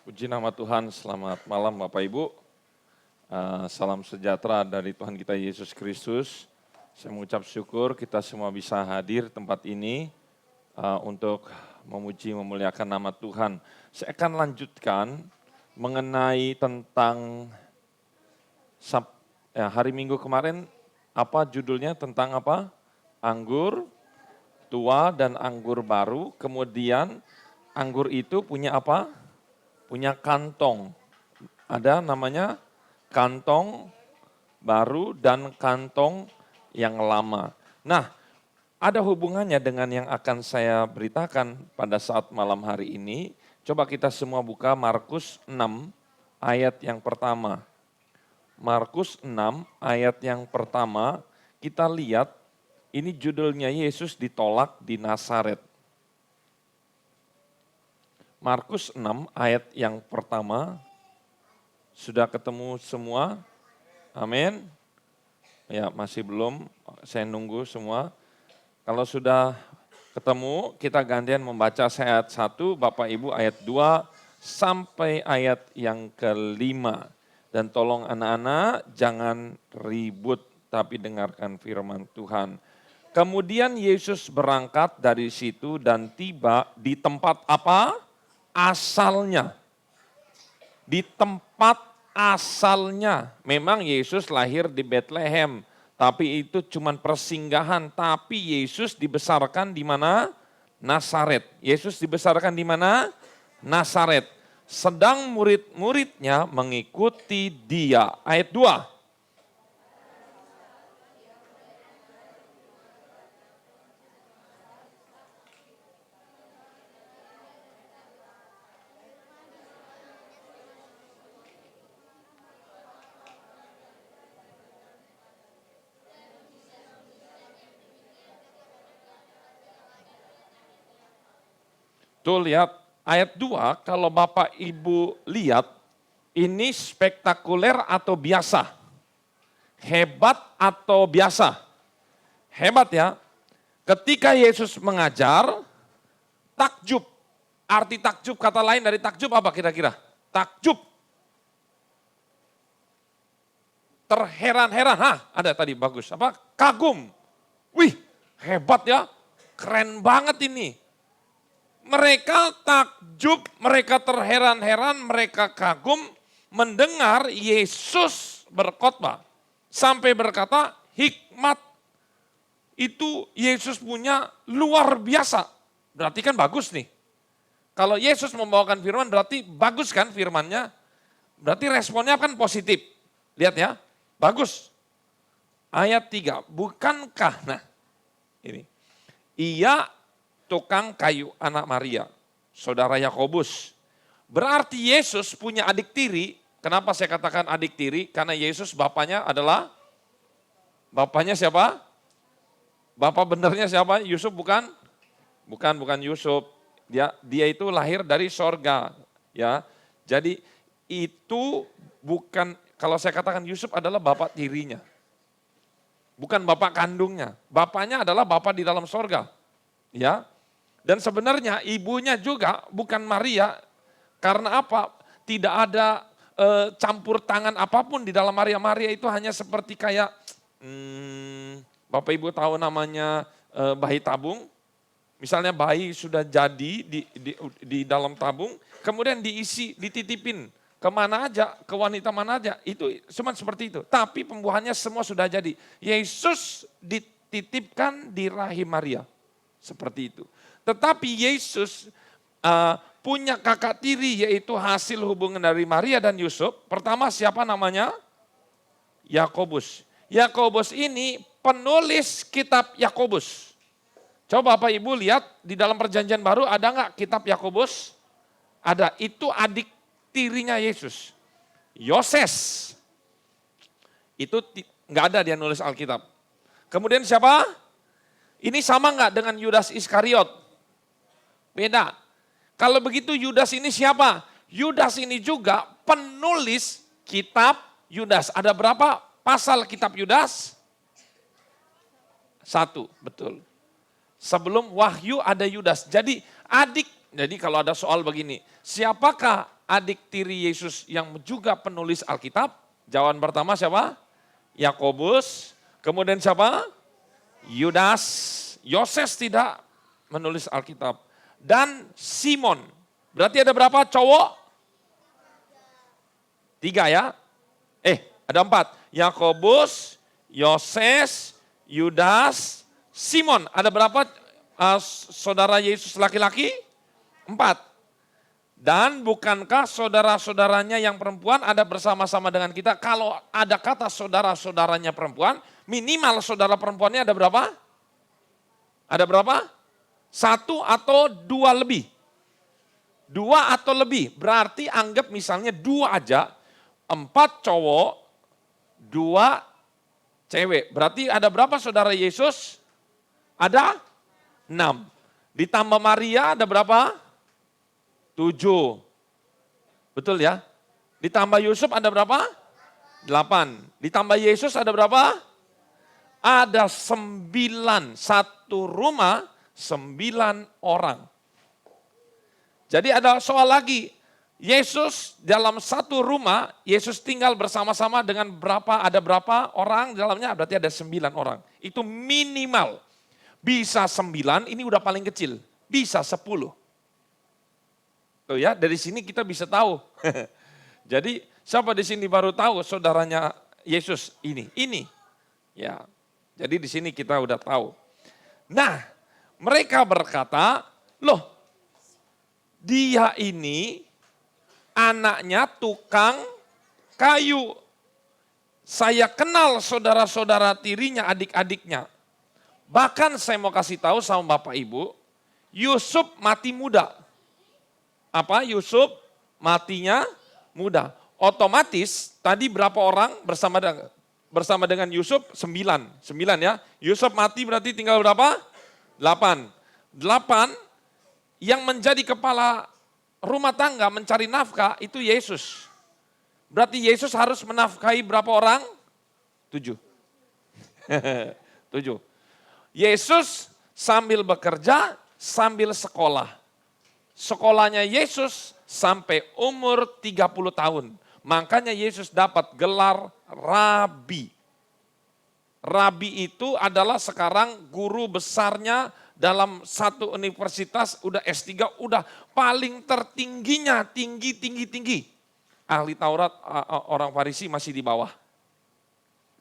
Puji nama Tuhan, selamat malam Bapak Ibu. Salam sejahtera dari Tuhan kita Yesus Kristus. Saya mengucap syukur kita semua bisa hadir tempat ini untuk memuji memuliakan nama Tuhan. Saya akan lanjutkan mengenai tentang hari Minggu kemarin, apa judulnya, tentang apa? Anggur tua dan anggur baru, kemudian anggur itu punya apa? Punya kantong. Ada namanya kantong baru dan kantong yang lama. Nah, ada hubungannya dengan yang akan saya beritakan pada saat malam hari ini. Coba kita semua buka Markus 6 ayat yang pertama. Markus 6 ayat yang pertama, kita lihat ini judulnya Yesus ditolak di Nazaret. Markus 6 ayat yang pertama, sudah ketemu semua? Amin. Ya, masih belum, saya nunggu semua. Kalau sudah ketemu, kita gantian membaca ayat 1, Bapak Ibu ayat 2 sampai ayat yang kelima. Dan tolong anak-anak jangan ribut, tapi dengarkan firman Tuhan. Kemudian Yesus berangkat dari situ dan tiba di tempat apa? Asalnya. Di tempat asalnya. Memang Yesus lahir di Bethlehem, tapi itu cuma persinggahan. Tapi Yesus dibesarkan di mana? Nazaret. Yesus dibesarkan di mana? Nazaret. Sedang murid-muridnya mengikuti dia. Ayat 2. Tuh lihat ayat 2, kalau Bapak Ibu lihat, ini spektakuler atau biasa? Hebat atau biasa? Hebat ya. Ketika Yesus mengajar, takjub. Arti takjub, kata lain dari takjub apa kira-kira? Takjub. Terheran-heran, ada tadi bagus. Apa? Kagum. Wih, hebat ya. Keren banget ini. Mereka takjub, mereka terheran-heran, mereka kagum mendengar Yesus berkhotbah. Sampai berkata, hikmat itu Yesus punya luar biasa. Berarti kan bagus nih. Kalau Yesus membawakan firman berarti bagus kan firmannya. Berarti responnya kan positif. Lihat ya, bagus. Ayat 3, bukankah, nah ini. Ia tukang kayu anak Maria, saudara Yakobus. Berarti Yesus punya adik tiri. Kenapa saya katakan adik tiri? Karena Yesus bapaknya siapa? Bapak benernya siapa? Yusuf bukan? Bukan Yusuf. Dia itu lahir dari sorga. Ya, jadi itu bukan, kalau saya katakan Yusuf adalah bapak tirinya. Bukan bapak kandungnya. Bapaknya adalah bapak di dalam sorga. Ya. Dan sebenarnya ibunya juga bukan Maria, karena apa? Tidak ada campur tangan apapun di dalam Maria. Maria itu hanya seperti kayak, Bapak Ibu tahu namanya bayi tabung. Misalnya bayi sudah jadi di dalam tabung, kemudian diisi, dititipin kemana aja, ke wanita mana aja, itu cuma seperti itu. Tapi pembuahannya semua sudah jadi. Yesus dititipkan di rahim Maria, seperti itu. Tetapi Yesus punya kakak tiri, yaitu hasil hubungan dari Maria dan Yusuf. Pertama siapa namanya? Yakobus. Yakobus ini penulis kitab Yakobus. Coba Bapak Ibu lihat di dalam perjanjian baru ada nggak kitab Yakobus? Ada, itu adik tirinya Yesus. Yoses. Itu nggak ada dia nulis Alkitab. Kemudian siapa? Ini sama nggak dengan Yudas Iskariot? Beda. Kalau begitu Yudas ini siapa? Yudas ini juga penulis kitab Yudas. Ada berapa pasal kitab Yudas? 1, betul. Sebelum Wahyu ada Yudas. Jadi kalau ada soal begini, siapakah adik tiri Yesus yang juga penulis Alkitab? Jawaban pertama siapa? Yakobus. Kemudian siapa? Yudas. Yoses tidak menulis Alkitab. Dan Simon. Berarti ada berapa cowok? 3 ya? Ada 4. Yakobus, Yoses, Yudas, Simon. Ada berapa saudara Yesus laki-laki? 4. Dan bukankah saudara-saudaranya yang perempuan ada bersama-sama dengan kita? Kalau ada kata saudara-saudaranya perempuan, minimal saudara perempuannya ada berapa? Ada berapa? 1 atau 2 lebih. 2 atau lebih, berarti anggap misalnya 2 aja, 4 cowok, 2 cewek. Berarti ada berapa saudara Yesus? Ada 6. Ditambah Maria ada berapa? 7. Betul ya? Ditambah Yusuf ada berapa? 8. Ditambah Yesus ada berapa? Ada 9. Satu rumah 9 orang. Jadi ada soal lagi. Yesus dalam satu rumah, Yesus tinggal bersama-sama dengan ada berapa orang di dalamnya? Berarti ada 9 orang. Itu minimal. Bisa 9, ini udah paling kecil. Bisa 10. Tuh ya, dari sini kita bisa tahu. Jadi siapa di sini baru tahu saudaranya Yesus ini? Ini. Ya. Jadi di sini kita udah tahu. Nah, mereka berkata, loh, dia ini anaknya tukang kayu. Saya kenal saudara-saudara tirinya, adik-adiknya. Bahkan saya mau kasih tahu sama Bapak Ibu, Yusuf mati muda. Apa? Yusuf matinya muda. Otomatis tadi berapa orang bersama dengan Yusuf? 9 ya. Yusuf mati berarti tinggal berapa? 8 yang menjadi kepala rumah tangga mencari nafkah itu Yesus. Berarti Yesus harus menafkahi berapa orang? 7. 7. Yesus sambil bekerja, sambil sekolah. Sekolahnya Yesus sampai umur 30 tahun. Makanya Yesus dapat gelar Rabi. Rabi itu adalah sekarang guru besarnya dalam satu universitas, udah S3, udah paling tertingginya, tinggi. Ahli Taurat, orang Farisi masih di bawah.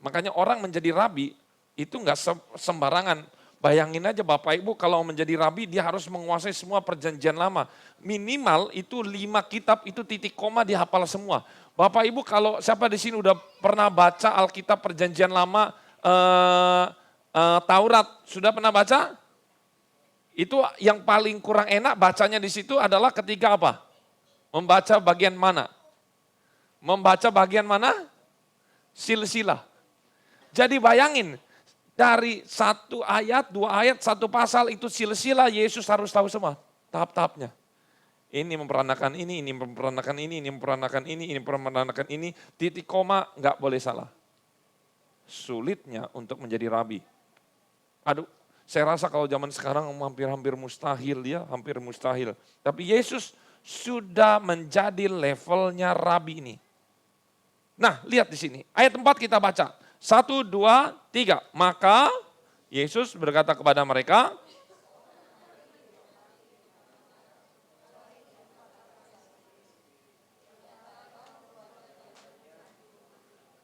Makanya orang menjadi rabi itu enggak sembarangan. Bayangin aja Bapak Ibu kalau menjadi rabi dia harus menguasai semua perjanjian lama. Minimal itu 5 kitab itu titik koma dihafal semua. Bapak Ibu kalau siapa di sini udah pernah baca Alkitab perjanjian lama Taurat, sudah pernah baca? Itu yang paling kurang enak bacanya di situ adalah ketika apa? Membaca bagian mana? Membaca bagian mana? Silsilah. Jadi bayangin, dari 1 ayat, 2 ayat, 1 pasal itu silsilah Yesus harus tahu semua tahap-tahapnya. Ini memperanakan ini memperanakan ini memperanakan ini memperanakan ini, titik koma nggak boleh salah. Sulitnya untuk menjadi rabi. Aduh, saya rasa kalau zaman sekarang hampir mustahil ya, hampir mustahil. Tapi Yesus sudah menjadi levelnya rabi ini. Nah, lihat di sini. Ayat 4 kita baca. 1, 2, 3. Maka Yesus berkata kepada mereka,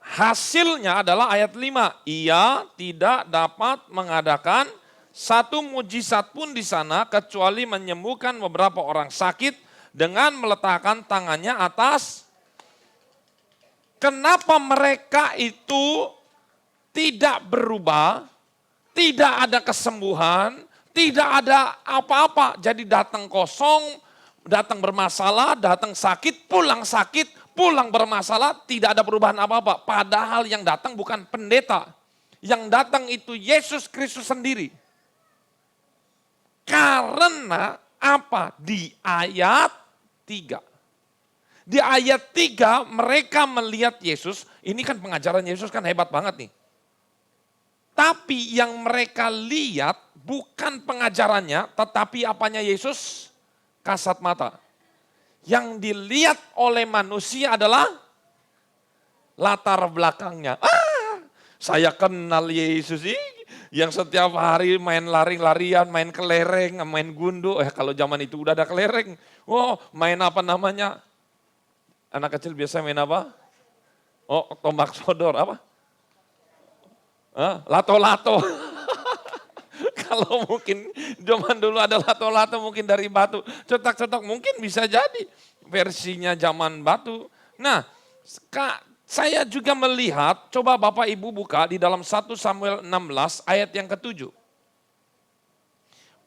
hasilnya adalah ayat 5. Ia tidak dapat mengadakan satu mujizat pun di sana kecuali menyembuhkan beberapa orang sakit dengan meletakkan tangannya atas. Kenapa mereka itu tidak berubah, tidak ada kesembuhan, tidak ada apa-apa. Jadi datang kosong, datang bermasalah, datang sakit, pulang bermasalah, tidak ada perubahan apa-apa. Padahal yang datang bukan pendeta. Yang datang itu Yesus Kristus sendiri. Karena apa? Di ayat 3. Di ayat 3 mereka melihat Yesus, ini kan pengajaran Yesus kan hebat banget nih. Tapi yang mereka lihat bukan pengajarannya, tetapi apanya Yesus? Kasat mata. Yang dilihat oleh manusia adalah latar belakangnya. Saya kenal Yesus ini yang setiap hari main lari-larian, main kelereng, main gundu. Kalau zaman itu udah ada kelereng. Oh, main apa namanya? Anak kecil biasa main apa? Oh, tombak sodor apa? Lato-lato. Kalau mungkin zaman dulu ada lato-lato mungkin dari batu. Cetak-cetak mungkin bisa jadi versinya zaman batu. Nah, saya juga melihat, coba Bapak Ibu buka di dalam 1 Samuel 16 ayat yang ke-7.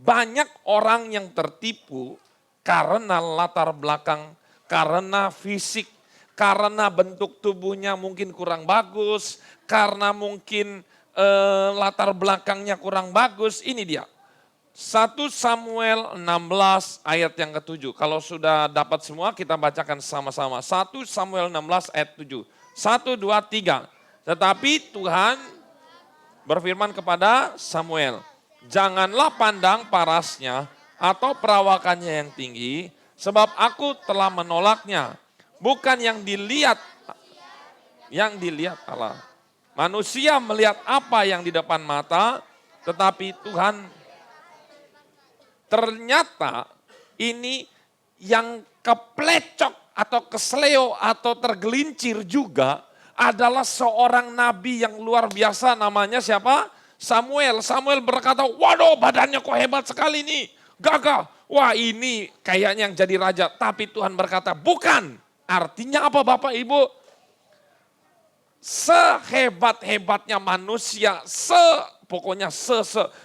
Banyak orang yang tertipu karena latar belakang, karena fisik, karena bentuk tubuhnya mungkin kurang bagus, karena mungkin latar belakangnya kurang bagus. Ini dia. 1 Samuel 16 ayat yang ke-7. Kalau sudah dapat semua kita bacakan sama-sama. 1 Samuel 16 ayat 7. 1, 2, 3. Tetapi Tuhan berfirman kepada Samuel, janganlah pandang parasnya atau perawakannya yang tinggi, sebab aku telah menolaknya. Bukan yang dilihat Allah. Manusia melihat apa yang di depan mata, tetapi Tuhan ternyata ini yang keplecok atau kesleo atau tergelincir juga adalah seorang nabi yang luar biasa, namanya siapa? Samuel. Samuel berkata, waduh badannya kok hebat sekali nih, gagah. Wah ini kayaknya yang jadi raja. Tapi Tuhan berkata, bukan. Artinya apa Bapak Ibu? Sehebat-hebatnya manusia, pokoknya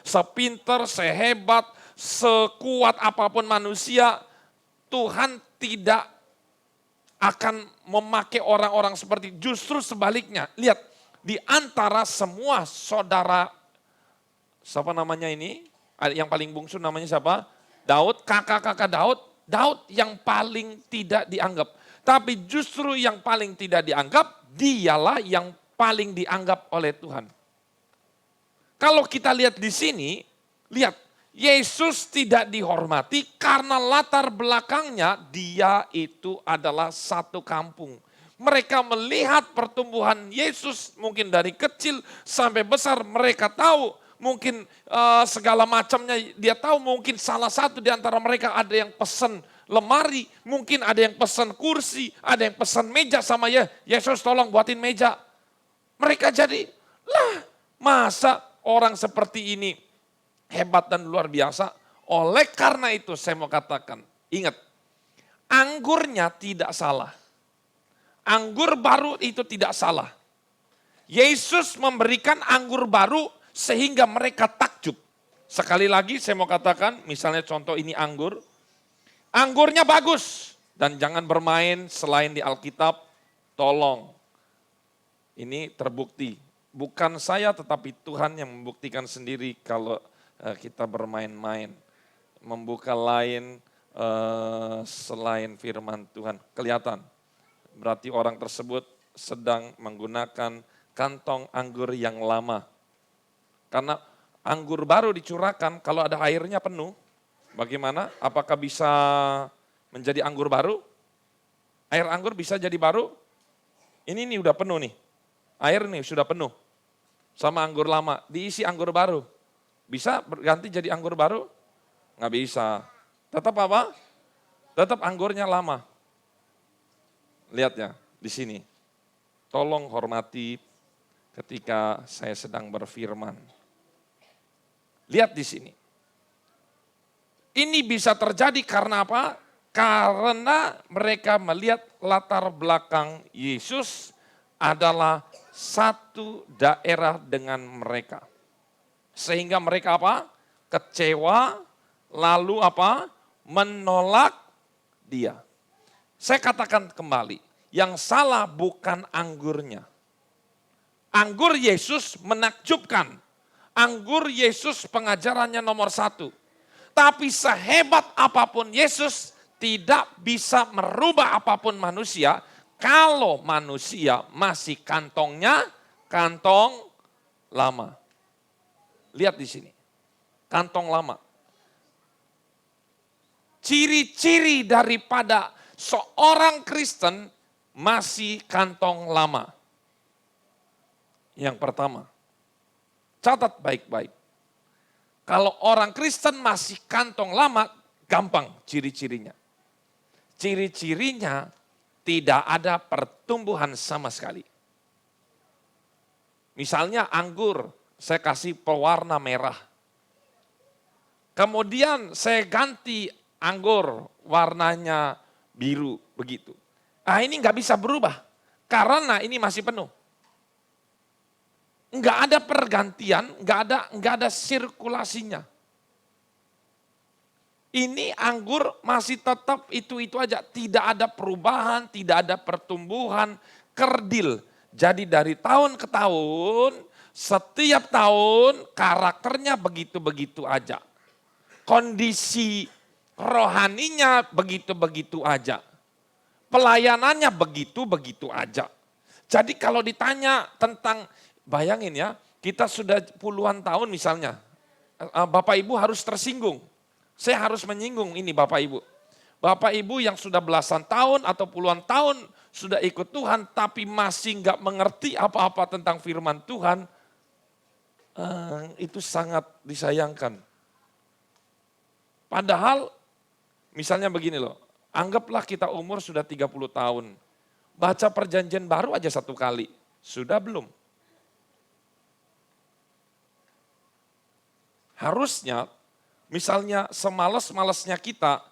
sepinter, sehebat, sekuat apapun manusia, Tuhan tidak akan memakai orang-orang seperti, justru sebaliknya. Lihat, di antara semua saudara, siapa namanya ini? Yang paling bungsu namanya siapa? Daud, kakak-kakak Daud yang paling tidak dianggap. Tapi justru yang paling tidak dianggap, dialah yang paling dianggap oleh Tuhan. Kalau kita lihat di sini, lihat, Yesus tidak dihormati karena latar belakangnya dia itu adalah satu kampung. Mereka melihat pertumbuhan Yesus mungkin dari kecil sampai besar, mereka tahu mungkin segala macamnya, dia tahu mungkin salah satu di antara mereka ada yang pesan lemari, mungkin ada yang pesan kursi, ada yang pesan meja sama Yesus tolong buatin meja. Mereka jadi, lah masa orang seperti ini hebat dan luar biasa. Oleh karena itu saya mau katakan, ingat, anggurnya tidak salah. Anggur baru itu tidak salah. Yesus memberikan anggur baru sehingga mereka takjub. Sekali lagi saya mau katakan, misalnya contoh ini anggur. Anggurnya bagus dan jangan bermain selain di Alkitab, tolong. Ini terbukti. Bukan saya tetapi Tuhan yang membuktikan sendiri kalau kita bermain-main, membuka lain selain firman Tuhan. Kelihatan, berarti orang tersebut sedang menggunakan kantong anggur yang lama. Karena anggur baru dicurahkan, kalau ada airnya penuh, bagaimana? Apakah bisa menjadi anggur baru? Air anggur bisa jadi baru? Ini nih udah penuh nih, air nih sudah penuh. Sama anggur lama, diisi anggur baru. Bisa berganti jadi anggur baru? Nggak bisa. Tetap apa? Tetap anggurnya lama. Lihat ya di sini. Tolong hormati ketika saya sedang berfirman. Lihat di sini. Ini bisa terjadi karena apa? Karena mereka melihat latar belakang Yesus adalah satu daerah dengan mereka. Sehingga mereka apa? Kecewa, lalu apa? Menolak dia. Saya katakan kembali, yang salah bukan anggurnya. Anggur Yesus menakjubkan. Anggur Yesus pengajarannya nomor 1. Tapi sehebat apapun Yesus tidak bisa merubah apapun manusia kalau manusia masih kantongnya kantong lama. Lihat di sini, kantong lama. Ciri-ciri daripada seorang Kristen masih kantong lama. Yang pertama, catat baik-baik. Kalau orang Kristen masih kantong lama, gampang ciri-cirinya. Ciri-cirinya tidak ada pertumbuhan sama sekali. Misalnya anggur, saya kasih pewarna merah. Kemudian saya ganti anggur warnanya biru begitu. Ah, ini nggak bisa berubah karena ini masih penuh. Nggak ada pergantian, nggak ada sirkulasinya. Ini anggur masih tetap itu aja, tidak ada perubahan, tidak ada pertumbuhan, kerdil. Jadi dari tahun ke tahun, setiap tahun karakternya begitu-begitu aja. Kondisi rohaninya begitu-begitu aja. Pelayanannya begitu-begitu aja. Jadi kalau ditanya tentang, bayangin ya, kita sudah puluhan tahun misalnya, Bapak Ibu harus tersinggung. Saya harus menyinggung ini Bapak Ibu. Bapak Ibu yang sudah belasan tahun atau puluhan tahun sudah ikut Tuhan tapi masih nggak mengerti apa-apa tentang firman Tuhan, itu sangat disayangkan. Padahal misalnya begini loh, anggaplah kita umur sudah 30 tahun. Baca perjanjian baru aja 1 kali, sudah belum? Harusnya misalnya semales-malesnya kita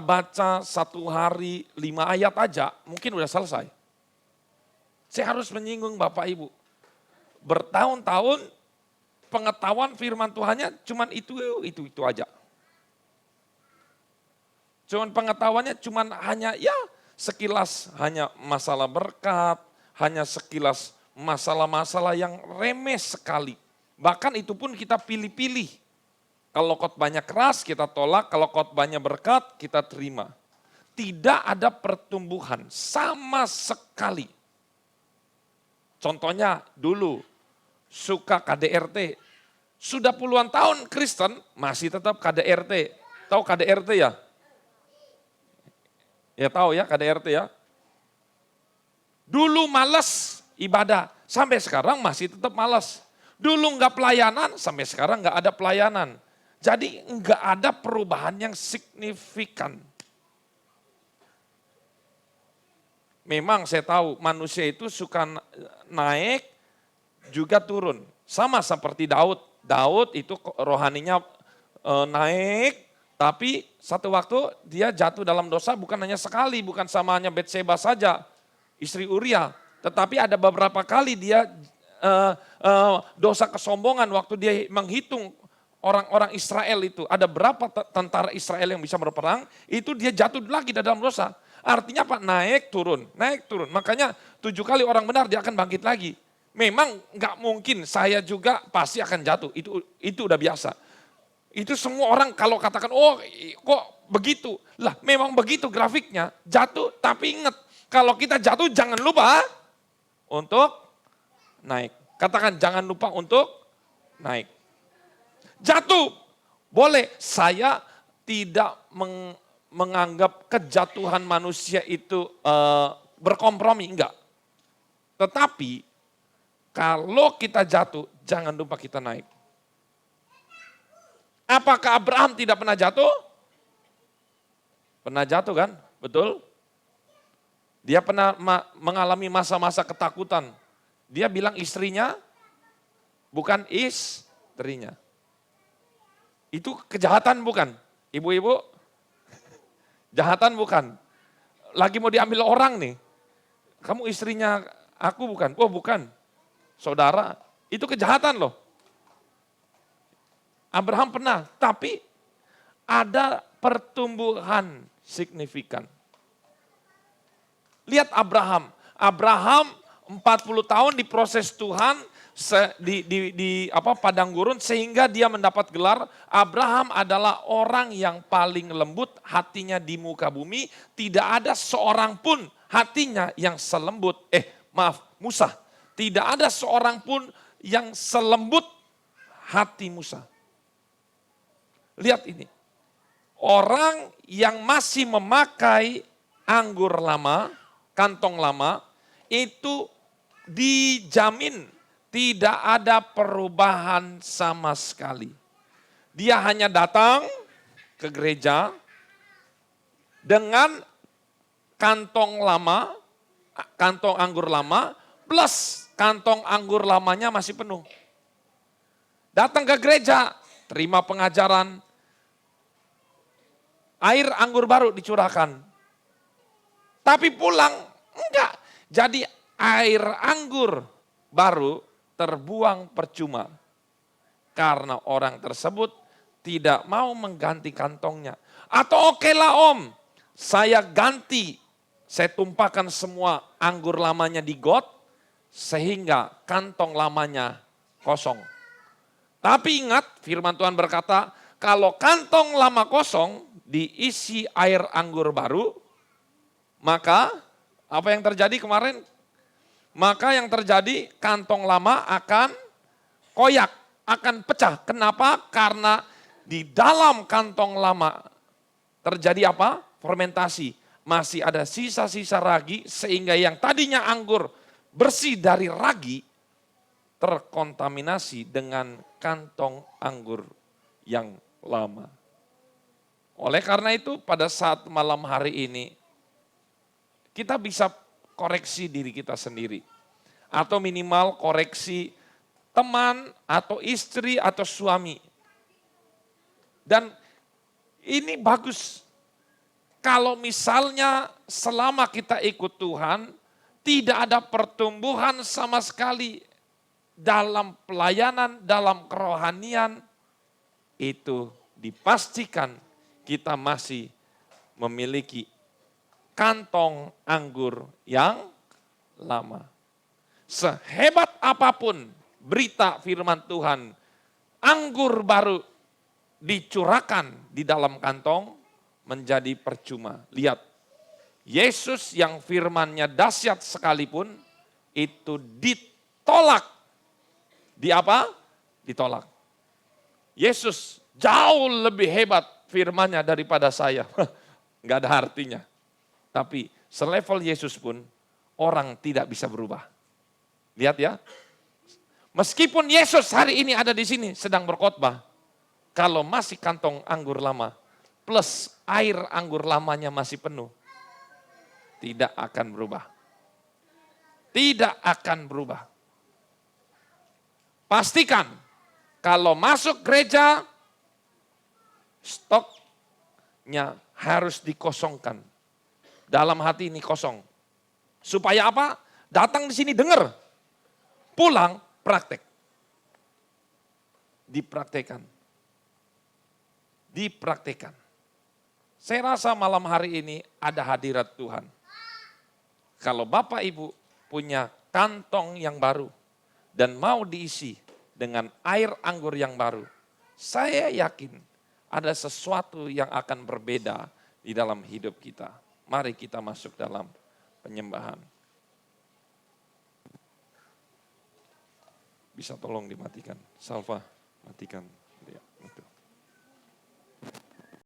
baca 1 hari 5 ayat aja, mungkin udah selesai. Saya harus menyinggung Bapak Ibu. Bertahun-tahun pengetahuan firman Tuhannya cuman itu aja. Cuman pengetahuannya cuman hanya ya sekilas, hanya masalah berkat, hanya sekilas masalah-masalah yang remeh sekali. Bahkan itu pun kita pilih-pilih. Kalau khotbahnya keras kita tolak, kalau khotbahnya berkat kita terima. Tidak ada pertumbuhan sama sekali. Contohnya dulu suka KDRT. Sudah puluhan tahun Kristen masih tetap KDRT. Tahu KDRT ya? Ya tahu ya KDRT ya. Dulu malas ibadah, sampai sekarang masih tetap malas. Dulu enggak pelayanan, sampai sekarang enggak ada pelayanan. Jadi enggak ada perubahan yang signifikan. Memang saya tahu manusia itu suka naik juga turun. Sama seperti Daud. Daud itu rohaninya naik, tapi satu waktu dia jatuh dalam dosa bukan hanya sekali, bukan sama hanya Betseba saja, istri Uria. Tetapi ada beberapa kali dia dosa kesombongan waktu dia menghitung orang-orang Israel itu. Ada berapa tentara Israel yang bisa berperang, itu dia jatuh lagi dalam dosa. Artinya apa? Naik turun, naik turun. Makanya 7 kali orang benar dia akan bangkit lagi. Memang nggak mungkin, saya juga pasti akan jatuh, itu udah biasa. Itu semua orang kalau katakan, oh kok begitu. Lah memang begitu grafiknya, jatuh tapi ingat. Kalau kita jatuh jangan lupa untuk naik. Katakan jangan lupa untuk naik. Jatuh, boleh. Saya tidak menganggap kejatuhan manusia itu berkompromi, enggak. Tetapi kalau kita jatuh, jangan lupa kita naik. Apakah Abraham tidak pernah jatuh? Pernah jatuh kan? Betul? Dia pernah mengalami masa-masa ketakutan. Dia bilang istrinya, bukan istrinya. Itu kejahatan bukan? Ibu-ibu, kejahatan bukan? Lagi mau diambil orang nih. Kamu istrinya aku bukan? Oh bukan. Saudara, itu kejahatan loh. Abraham pernah, tapi ada pertumbuhan signifikan. Lihat Abraham. Abraham 40 tahun diproses Tuhan di padang gurun sehingga dia mendapat gelar Abraham adalah orang yang paling lembut hatinya di muka bumi. Tidak ada seorang pun hatinya yang selembut, Musa. Tidak ada seorang pun yang selembut hati Musa. Lihat ini. orang yang masih memakai anggur lama, kantong lama, itu dijamin tidak ada perubahan sama sekali. Dia hanya datang ke gereja dengan kantong lama, kantong anggur lama, plus kantong anggur lamanya masih penuh. Datang ke gereja, terima pengajaran, air anggur baru dicurahkan. Tapi pulang, enggak. Jadi air anggur baru terbuang percuma. Karena orang tersebut tidak mau mengganti kantongnya. Atau oke lah om, saya ganti, saya tumpahkan semua anggur lamanya di got, sehingga kantong lamanya kosong. Tapi ingat firman Tuhan berkata, kalau kantong lama kosong diisi air anggur baru, maka apa yang terjadi kemarin? Maka yang terjadi kantong lama akan koyak, akan pecah. Kenapa? Karena di dalam kantong lama terjadi apa? Fermentasi. Masih ada sisa-sisa ragi sehingga yang tadinya anggur bersih dari ragi terkontaminasi dengan kantong anggur yang lama. Oleh karena itu pada saat malam hari ini kita bisa koreksi diri kita sendiri. Atau minimal koreksi teman atau istri atau suami. Dan ini bagus. Kalau misalnya selama kita ikut Tuhan, tidak ada pertumbuhan sama sekali dalam pelayanan, dalam kerohanian, itu dipastikan kita masih memiliki kantong anggur yang lama. Sehebat apapun berita firman Tuhan, anggur baru dicurahkan di dalam kantong menjadi percuma. Lihat, Yesus yang firmannya dahsyat sekalipun, itu ditolak. Di apa? Ditolak. Yesus jauh lebih hebat firmannya daripada saya. Enggak ada artinya. Tapi selevel Yesus pun orang tidak bisa berubah. Lihat ya. Meskipun Yesus hari ini ada di sini sedang berkhotbah, kalau masih kantong anggur lama plus air anggur lamanya masih penuh, tidak akan berubah. Tidak akan berubah. Pastikan kalau masuk gereja, stoknya harus dikosongkan. Dalam hati ini kosong. Supaya apa? Datang di sini dengar. Pulang praktek. Dipraktekan. Dipraktekan. Saya rasa malam hari ini ada hadirat Tuhan. Kalau Bapak Ibu punya kantong yang baru dan mau diisi dengan air anggur yang baru, saya yakin ada sesuatu yang akan berbeda di dalam hidup kita. Mari kita masuk dalam penyembahan. Bisa tolong dimatikan. Salva, matikan. Ya, itu.